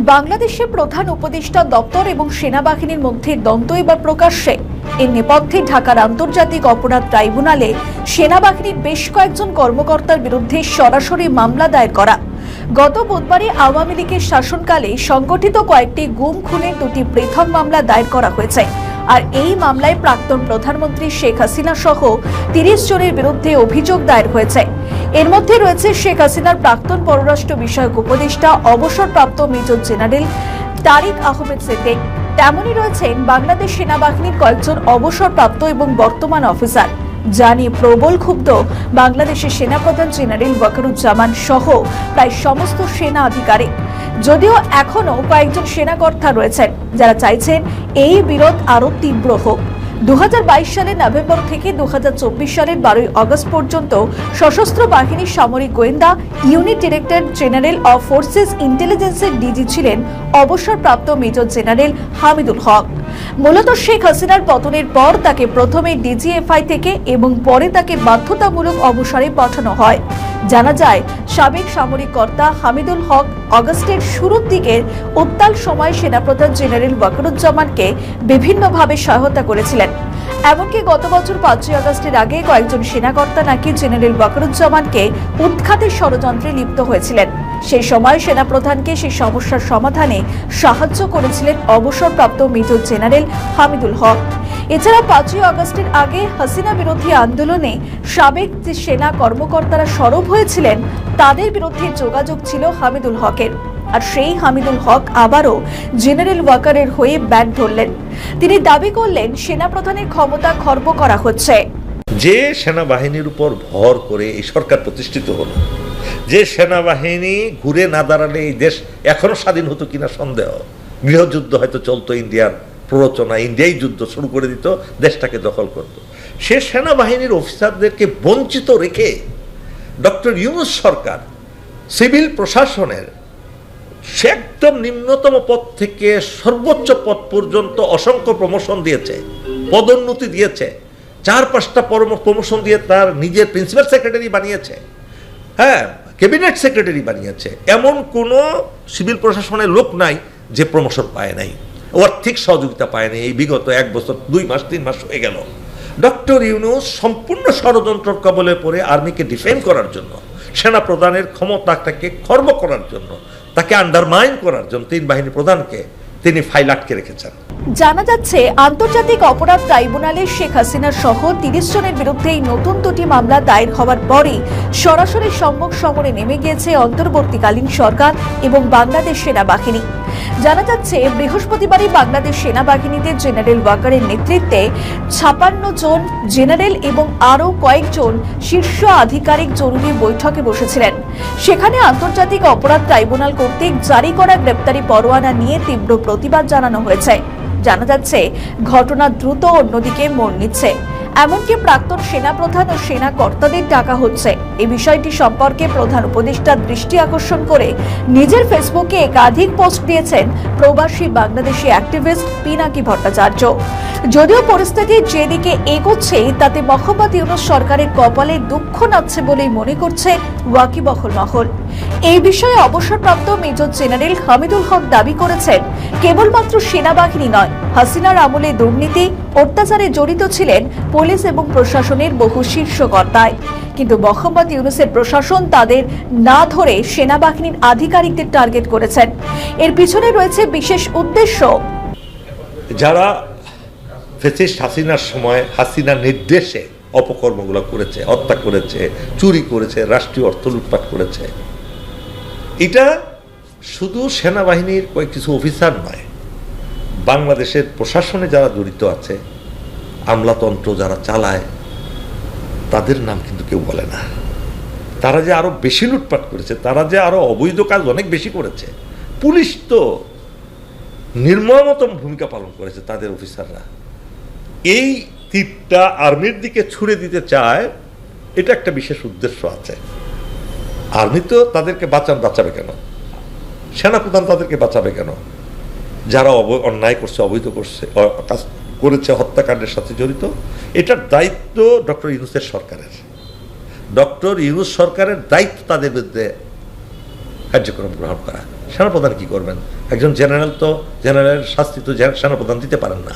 বাংলাদেশে প্রধান উপদেষ্টা দপ্তর এবং সেনাবাহিনীর মধ্যে দ্বন্দ্ব এবার প্রকাশ্যে। এর নেপথ্যে ঢাকার আন্তর্জাতিক অপরাধ ট্রাইব্যুনালে সেনাবাহিনীর বেশ কয়েকজন কর্মকর্তার বিরুদ্ধে সরাসরি মামলা দায়ের করা। গত বুধবারে আওয়ামী লীগের শাসনকালে সংগঠিত কয়েকটি গুম খুনের দুটি পৃথক মামলা দায়ের করা হয়েছে। আর এই মামলায় প্রাক্তন প্রধানমন্ত্রী শেখ হাসিনা সহ ৩০ জনের বিরুদ্ধে অভিযোগ দায়ের হয়েছে। এর মধ্যে রয়েছে শেখ হাসিনার প্রাক্তন পররাষ্ট্র বিষয়ক উপদেষ্টা অবসরপ্রাপ্ত মেজর জেনারেল তারিক আহমেদ সিদ্দিক। তেমনই রয়েছেন বাংলাদেশ সেনাবাহিনীর কয়েকজন অবসরপ্রাপ্ত এবং বর্তমান অফিসার, যা নিয়ে প্রবল ক্ষুব্ধ বাংলাদেশের সেনাপ্রধান জেনারেল ওয়াকারুজ্জামান সহ প্রায় সমস্ত সেনা আধিকারিক। যদিও এখনো কয়েকজন সেনাকর্তা রয়েছেন যারা চাইছেন এই বিরোধ আরো তীব্র হোক। 2022 সালের নভেম্বর থেকে 2024 সালের 12 আগস্ট পর্যন্ত সশস্ত্র বাহিনীর সামরিক গোয়েন্দা unit director general of forces ইন্টেলিজেন্সের ডিজি ছিলেন অবসরপ্রাপ্ত মেজর জেনারেল হামিদুল হক। মূলত শেখ হাসিনার পতনের পর তাকে প্রথমে ডিজিএফআই থেকে এবং পরে তাকে বাধ্যতামূলক অবসরে পাঠানো হয়। জানা যায়, সাবেক সামরিক কর্তা হামিদুল হক আগস্টের শুরুর দিকের উত্তাল সময় সেনাপ্রধান জেনারেল ওয়াকারুজ্জামানকে বিভিন্নভাবে সহায়তা করেছিলেন। এমনকি গত বছর 5 আগস্টের আগে কয়েকজন সেনাকর্তা নাকি জেনারেল ওয়াকারুজ্জামানকে উৎখাতের ষড়যন্ত্রে লিপ্ত হয়েছিলেন। সেই সময় সেনাপ্রধানকে সেই সমস্যার সমাধানে সাহায্য করেছিলেন অবসরপ্রাপ্ত মেজর জেনারেল হামিদুল হক। এছাড়া 5 আগস্টের আগে হাসিনা বিরোধী আন্দোলনে সাবেক যে সেনা কর্মকর্তারা সরব হয়েছিলেন তাদের বিরুদ্ধে যোগাযোগ ছিল হামিদুল হকের। আর সেই হামিদুল হক আবারও জেনারেল ওয়াকারের হয়ে ব্যাট ধরলেন। তিনি দাবি করলেন সেনাপ্রধানের ক্ষমতা খর্ব করা হচ্ছে। যে সেনাবাহিনীর উপর ভর করে এই সরকার প্রতিষ্ঠিত হলো, যে সেনাবাহিনী ঘুরে না দাঁড়ালে এই দেশ এখনো স্বাধীন হতো কিনা সন্দেহ। গৃহযুদ্ধ হয়তো চলতো, ইন্ডিয়ার প্ররোচনা, ইন্ডিয়াই যুদ্ধ শুরু করে দিত, দেশটাকে দখল করত। সে সেনাবাহিনীর অফিসারদেরকে বঞ্চিত রেখে ডক্টর ইউনূস সরকার সিভিল প্রশাসনের একদম নিম্নতম পদ থেকে সর্বোচ্চ পদ পর্যন্ত অসংখ্য প্রমোশন দিয়েছে, পদোন্নতি দিয়েছে, 4-5টা প্রমোশন দিয়ে তার নিজের প্রিন্সিপাল সেক্রেটারি বানিয়েছে, ক্যাবিনেট সেক্রেটারি বানিয়েছে। এমন কোনো সিভিল প্রশাসনের লোক নাই যে প্রমোশন পায় নাই, আর্থিক সহযোগিতা পায় নাই। এই বিগত 1 বছর 2 মাস 3 মাস হয়ে গেল। ডক্টর ইউনূস সম্পূর্ণ ষড়যন্ত্র কবলে পড়ে আর্মিকে ডিফেন্ড করার জন্য, সেনা প্রধানের ক্ষমতাটাকে খর্ব করার জন্য, তাকে আন্ডারমাইন করার জন্য 3 বাহিনী প্রধানকে তিনি ফাইল আটকে রেখেছেন। জানা যাচ্ছে, আন্তর্জাতিক অপরাধ ট্রাইব্যুনালে শেখ হাসিনা সহ 30 জনের বিরুদ্ধে এই নতুন দুটি মামলা দায়ের হওয়ার পরই সরাসরি সম্মুখ সমরে নেমে গিয়েছে অন্তর্বর্তীকালীন সরকার এবং বাংলাদেশ সেনাবাহিনী। জানা যাচ্ছে, বৃহস্পতিবারই বাংলাদেশ সেনাবাহিনীতে জেনারেল ওয়াকারের নেতৃত্বে 56 জন জেনারেল এবং আরও কয়েকজন শীর্ষ আধিকারিক জরুরি বৈঠকে বসেছিলেন। সেখানে আন্তর্জাতিক অপরাধ ট্রাইব্যুনাল কর্তৃক জারি করা গ্রেপ্তারি পরোয়ানা নিয়ে তীব্র প্রতিবাদ জানানো হয়েছে। জানা যাচ্ছে, ঘটনা দ্রুত অন্যদিকে মোড় নিচ্ছে। এমনকি প্রাক্তন সেনাপ্রধান ও সেনা কর্তাদের ডাকা হচ্ছে। এই বিষয়টি সম্পর্কে প্রধান উপদেষ্টার দৃষ্টি আকর্ষণ করে নিজের ফেসবুকে একাধিক পোস্ট দিয়েছেন প্রবাসী বাংলাদেশি অ্যাক্টিভিস্ট পিনাকি ভট্টাচার্য। যদিও পরিস্থিতি যেদিকে এগোচ্ছে তাতে মোহাম্মদ ইউনূস সরকারের কপালে দুঃখ নাচ্ছে বলেই মনে করছে ওয়াকিবহল মহল। এই বিষয়ে অবসরপ্রাপ্ত মেজর জেনারেল হামিদুল হক দাবি করেছেন, কেবলমাত্র সেনাবাহিনী নয়, হাসিনার আমলে দুর্নীতি অত্যাচারে জড়িত ছিলেন পুলিশ এবং প্রশাসনের বহু শীর্ষ কর্তায়। কিন্তু মোহাম্মদ ইউনূসের প্রশাসন তাদের না ধরে সেনাবাহিনীর আধিকারিকদের টার্গেট করেছেন। এর পিছনে রয়েছে বিশেষ উদ্দেশ্য। যারা ফ্যাসিস্ট হাসিনার সময় হাসিনার নির্দেশে অপকর্মগুলো করেছে, হত্যা করেছে, চুরি করেছে, রাষ্ট্রীয় অর্থ লুটপাট করেছে, এটা শুধু সেনাবাহিনীর কিছু অফিসার নয়, বাংলাদেশের প্রশাসনে যারা জড়িত আছে, আমলাতন্ত্র যারা চালায়, তাদের নাম কিন্তু কেউ বলে না। তারা যে আরো বেশি লুটপাট করেছে, তারা যে আরো অবৈধ কাজ অনেক বেশি করেছে। পুলিশ তো নির্মমতম ভূমিকা পালন করেছে তাদের অফিসাররা। এই তীরটা আর্মির দিকে ছুড়ে দিতে চায়, এটা একটা বিশেষ উদ্দেশ্য আছে। আর্মি তো তাদেরকে বাঁচাবে কেন? সেনাপ্রধান তাদেরকে বাঁচাবে কেন? যারা অন্যায় করছে, অবৈধ করছে, কাজ করেছে, হত্যাকাণ্ডের সাথে জড়িত, এটার দায়িত্ব ডক্টর ইউনূসের সরকারের। ডক্টর ইউনূস সরকারের দায়িত্ব তাদের বিরুদ্ধে কার্যক্রম গ্রহণ করা। সেনাপ্রধান কি করবেন? একজন জেনারেল তো জেনারেলের শাস্তি তো সেনাপ্রধান দিতে পারেন না।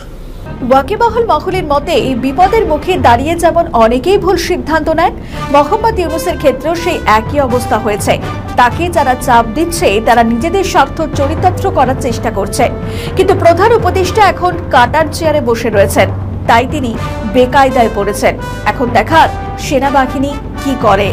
ওয়াকিবহাল মহলের মতে এই বিপদের মুখে দাঁড়িয়ে যেমন অনেকেই ভুল সিদ্ধান্ত নেন, মোহাম্মদ ইউনূসের ক্ষেত্রেও সেই একই অবস্থা হয়েছে। তাকে যারা চাপ দিচ্ছে তারা নিজেদের স্বার্থ চরিতার্থ করার চেষ্টা করছে, কিন্তু প্রধান উপদেষ্টা এখন কাটার চেয়ারে বসে রয়েছেন, তাই তিনি বেকায়দায় পড়েছেন। এখন দেখার সেনাবাহিনী কি করে।